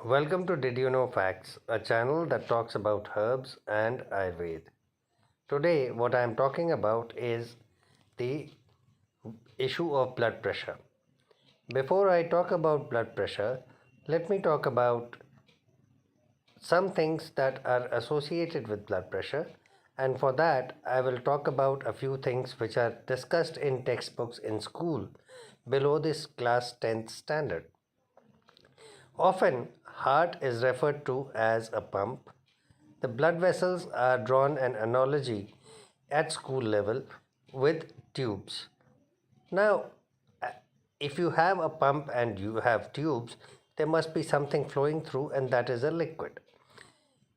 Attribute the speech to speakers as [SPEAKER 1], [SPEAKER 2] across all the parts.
[SPEAKER 1] Welcome to Did You Know Facts, a channel that talks about herbs and Ayurveda. Today, what I am talking about is the issue of blood pressure. Before I talk about blood pressure, let me talk about some things that are associated with blood pressure, and for that, I will talk about a few things which are discussed in textbooks in school below this class 10th standard. Often, heart is referred to as a pump. The blood vessels are drawn an analogy at school level with tubes. Now, if you have a pump and you have tubes, there must be something flowing through, and that is a liquid.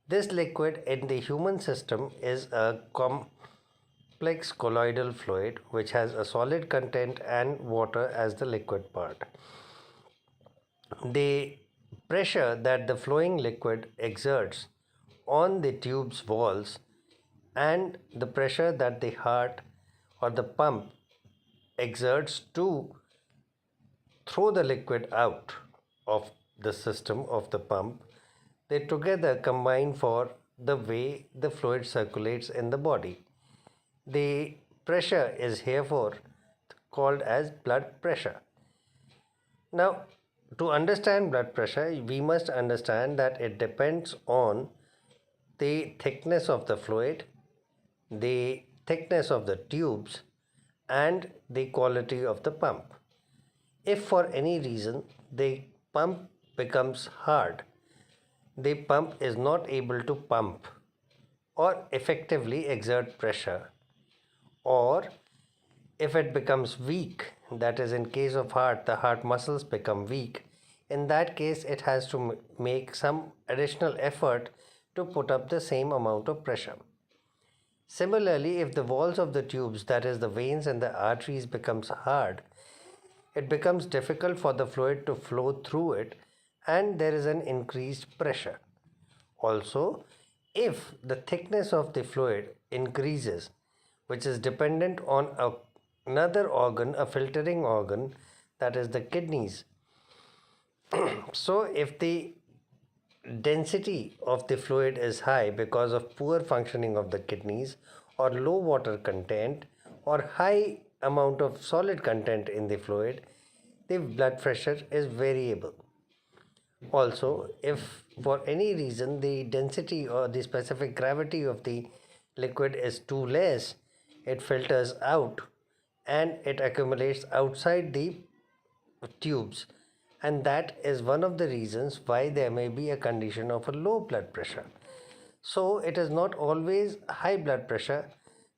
[SPEAKER 1] This liquid in the human system is a complex colloidal fluid which has a solid content and water as the liquid part. The pressure that the flowing liquid exerts on the tube's walls and the pressure that the heart or the pump exerts to throw the liquid out of the system of the pump, they together combine for the way the fluid circulates in the body. The pressure is therefore called as blood pressure. Now, to understand blood pressure, we must understand that it depends on the thickness of the fluid, the thickness of the tubes, and the quality of the pump. If for any reason the pump becomes hard, the pump is not able to pump or effectively exert pressure, or if it becomes weak, that is, in case of heart, the heart muscles become weak, in that case, it has to make some additional effort to put up the same amount of pressure. Similarly, if the walls of the tubes, that is, the veins and the arteries, becomes hard, it becomes difficult for the fluid to flow through it, and there is an increased pressure. Also, if the thickness of the fluid increases, which is dependent on another organ, a filtering organ, that is the kidneys. So, if the density of the fluid is high because of poor functioning of the kidneys, or low water content, or high amount of solid content in the fluid, the blood pressure is variable. Also, if for any reason the density or the specific gravity of the liquid is too less, it filters out and it accumulates outside the tubes, and that is one of the reasons why there may be a condition of a low blood pressure. So it is not always high blood pressure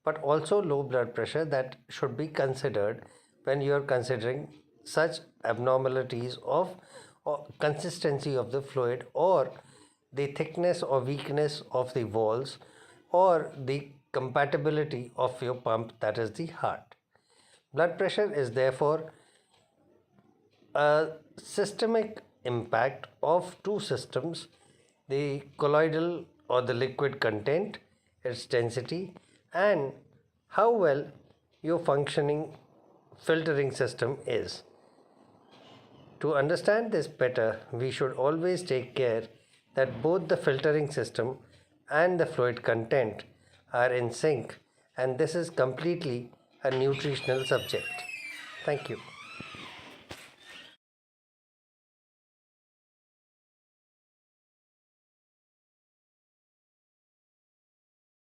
[SPEAKER 1] but also low blood pressure that should be considered when you are considering such abnormalities of or consistency of the fluid, or the thickness or weakness of the walls, or the compatibility of your pump, that is the heart. Blood pressure is therefore a systemic impact of two systems: the colloidal or the liquid content, its density, and how well your functioning filtering system is. To understand this better, we should always take care that both the filtering system and the fluid content are in sync, and this is completely a nutritional subject. Thank you.